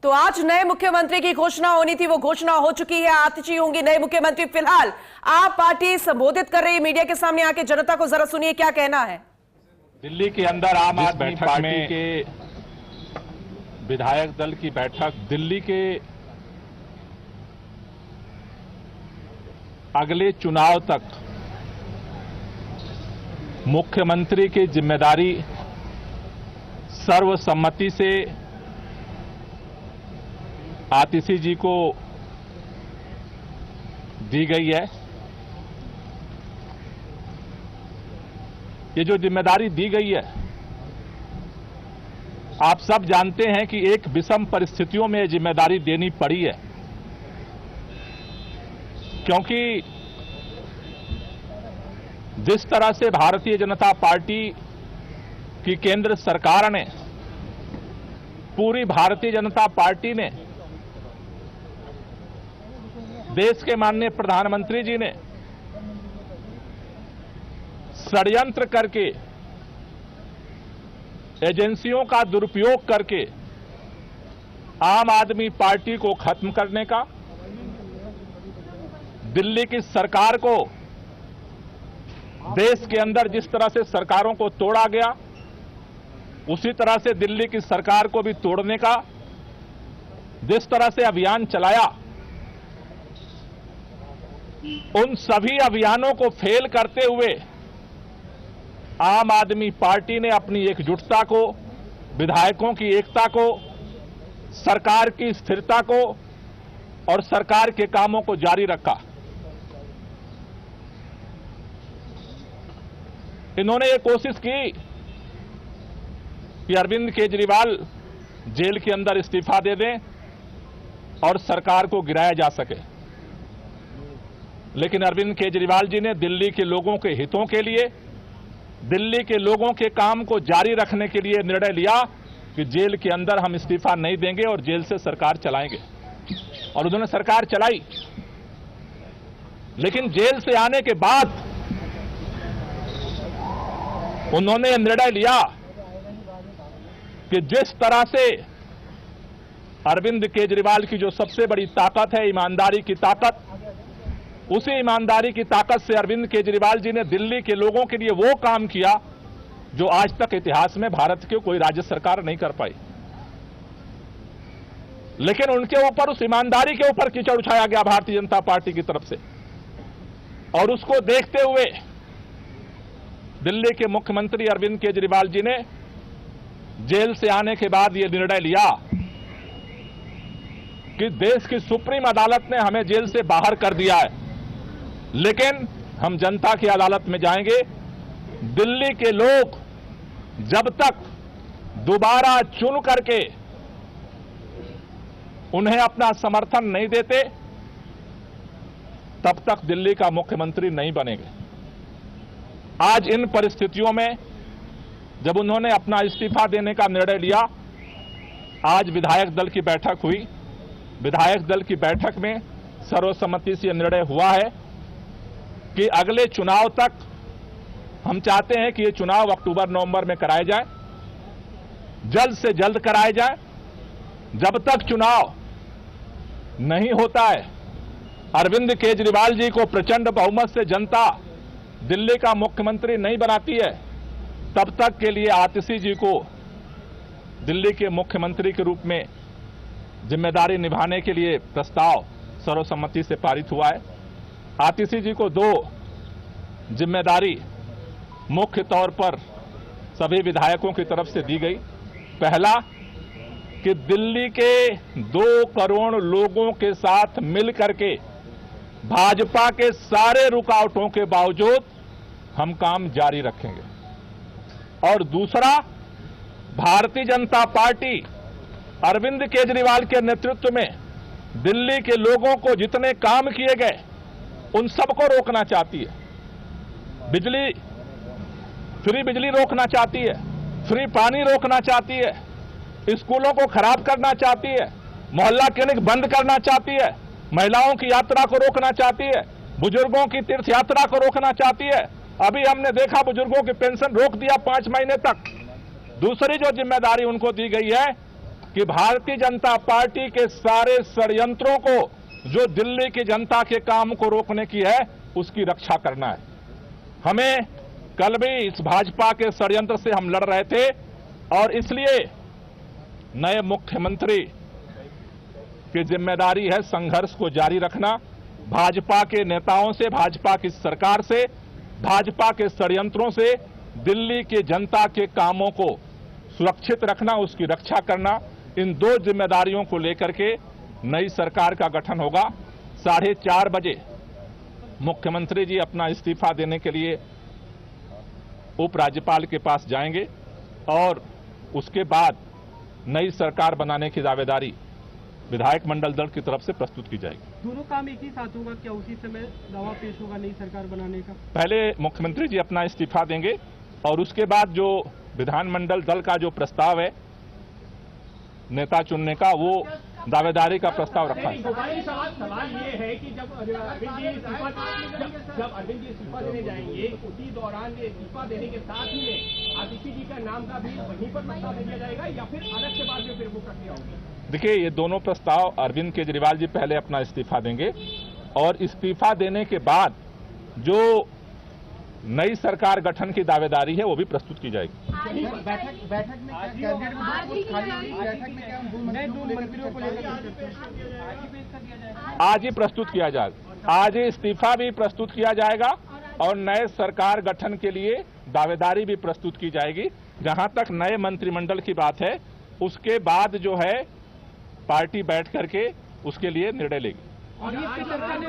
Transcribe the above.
तो आज नए मुख्यमंत्री की घोषणा होनी थी, वो घोषणा हो चुकी है। आतिशी होंगी नए मुख्यमंत्री। फिलहाल आप पार्टी संबोधित कर रही मीडिया के सामने आके, जनता को जरा सुनिए क्या कहना है। दिल्ली के अंदर आम आदमी पार्टी के विधायक दल की बैठक, दिल्ली के अगले चुनाव तक मुख्यमंत्री की जिम्मेदारी सर्वसम्मति से आतिशी जी को दी गई है। ये जो जिम्मेदारी दी गई है, आप सब जानते हैं कि एक विषम परिस्थितियों में ये जिम्मेदारी देनी पड़ी है, क्योंकि जिस तरह से भारतीय जनता पार्टी की केंद्र सरकार ने, पूरी भारतीय जनता पार्टी ने, देश के माननीय प्रधानमंत्री जी ने षड्यंत्र करके, एजेंसियों का दुरुपयोग करके आम आदमी पार्टी को खत्म करने का, दिल्ली की सरकार को, देश के अंदर जिस तरह से सरकारों को तोड़ा गया उसी तरह से दिल्ली की सरकार को भी तोड़ने का जिस तरह से अभियान चलाया, उन सभी अभियानों को फेल करते हुए आम आदमी पार्टी ने अपनी एकजुटता को, विधायकों की एकता को, सरकार की स्थिरता को और सरकार के कामों को जारी रखा। इन्होंने ये कोशिश की कि अरविंद केजरीवाल जेल के अंदर इस्तीफा दे दें और सरकार को गिराया जा सके, लेकिन अरविंद केजरीवाल जी ने दिल्ली के लोगों के हितों के लिए, दिल्ली के लोगों के काम को जारी रखने के लिए निर्णय लिया कि जेल के अंदर हम इस्तीफा नहीं देंगे और जेल से सरकार चलाएंगे। और उन्होंने सरकार चलाई, लेकिन जेल से आने के बाद उन्होंने निर्णय लिया कि जिस तरह से अरविंद केजरीवाल की जो सबसे बड़ी ताकत है, ईमानदारी की ताकत, उसी ईमानदारी की ताकत से अरविंद केजरीवाल जी ने दिल्ली के लोगों के लिए वो काम किया जो आज तक इतिहास में भारत की कोई राज्य सरकार नहीं कर पाई। लेकिन उनके ऊपर, उस ईमानदारी के ऊपर कीचड़ उछाया गया भारतीय जनता पार्टी की तरफ से, और उसको देखते हुए दिल्ली के मुख्यमंत्री अरविंद केजरीवाल जी ने जेल से आने के बाद यह निर्णय लिया कि देश की सुप्रीम अदालत ने हमें जेल से बाहर कर दिया है, लेकिन हम जनता की अदालत में जाएंगे। दिल्ली के लोग जब तक दोबारा चुन करके उन्हें अपना समर्थन नहीं देते, तब तक दिल्ली का मुख्यमंत्री नहीं बनेंगे। आज इन परिस्थितियों में जब उन्होंने अपना इस्तीफा देने का निर्णय लिया, आज विधायक दल की बैठक हुई। विधायक दल की बैठक में सर्वसम्मति से निर्णय हुआ है कि अगले चुनाव तक हम चाहते हैं कि ये चुनाव अक्टूबर-नवंबर में कराए जाए, जल्द से जल्द कराए जाए। जब तक चुनाव नहीं होता है, अरविंद केजरीवाल जी को प्रचंड बहुमत से जनता दिल्ली का मुख्यमंत्री नहीं बनाती है, तब तक के लिए आतिशी जी को दिल्ली के मुख्यमंत्री के रूप में जिम्मेदारी निभाने के लिए प्रस्ताव सर्वसम्मति से पारित हुआ है। आतिशी जी को दो जिम्मेदारी मुख्य तौर पर सभी विधायकों की तरफ से दी गई। पहला कि दिल्ली के 2 करोड़ लोगों के साथ मिलकर के भाजपा के सारे रुकावटों के बावजूद हम काम जारी रखेंगे, और दूसरा, भारतीय जनता पार्टी अरविंद केजरीवाल के नेतृत्व में दिल्ली के लोगों को जितने काम किए गए उन सबको रोकना चाहती है। फ्री बिजली रोकना चाहती है, फ्री पानी रोकना चाहती है, स्कूलों को खराब करना चाहती है, मोहल्ला क्लिनिक बंद करना चाहती है, महिलाओं की यात्रा को रोकना चाहती है, बुजुर्गों की तीर्थ यात्रा को रोकना चाहती है। अभी हमने देखा बुजुर्गों की पेंशन रोक दिया 5 महीने तक। दूसरी जो जिम्मेदारी उनको दी गई है कि भारतीय जनता पार्टी के सारे षड्यंत्रों को, जो दिल्ली की जनता के काम को रोकने की है, उसकी रक्षा करना है। हमें कल भी इस भाजपा के षड्यंत्र से हम लड़ रहे थे और इसलिए नए मुख्यमंत्री की जिम्मेदारी है संघर्ष को जारी रखना, भाजपा के नेताओं से, भाजपा की सरकार से, भाजपा के षड्यंत्रों से दिल्ली की जनता के कामों को सुरक्षित रखना, उसकी रक्षा करना। इन दो जिम्मेदारियों को लेकर के नई सरकार का गठन होगा। 4:30 बजे मुख्यमंत्री जी अपना इस्तीफा देने के लिए उपराज्यपाल के पास जाएंगे और उसके बाद नई सरकार बनाने की दावेदारी विधायक मंडल दल की तरफ से प्रस्तुत की जाएगी। दोनों काम एक ही साथ होगा क्या? उसी समय दावा पेश होगा नई सरकार बनाने का? पहले मुख्यमंत्री जी अपना इस्तीफा देंगे और उसके बाद जो विधानमंडल दल का जो प्रस्ताव है नेता चुनने का, वो दावेदारी का प्रस्ताव रखा है। सवाल ये है कि जब अरविंद जी इस्तीफा देने जाएंगे, उसी दौरान इस्तीफा देने के साथ ही में आतिशी जी का नाम का भी वहीं पर प्रस्ताव दिया जाएगा या फिर अलग से बाद में फिर वो प्रक्रिया होगी? देखिए, ये दोनों प्रस्ताव अरविंद केजरीवाल जी पहले अपना इस्तीफा देंगे और इस्तीफा देने के बाद जो नई सरकार गठन की दावेदारी है वो भी प्रस्तुत की जाएगी। बैठक में आज ही प्रस्तुत किया जाएगा। आज ही इस्तीफा भी प्रस्तुत किया जाएगा और नए सरकार गठन के लिए दावेदारी भी प्रस्तुत की जाएगी। जहां तक नए मंत्रिमंडल की बात है, उसके बाद जो है पार्टी बैठ करके उसके लिए निर्णय लेगी। और ये सरकार ने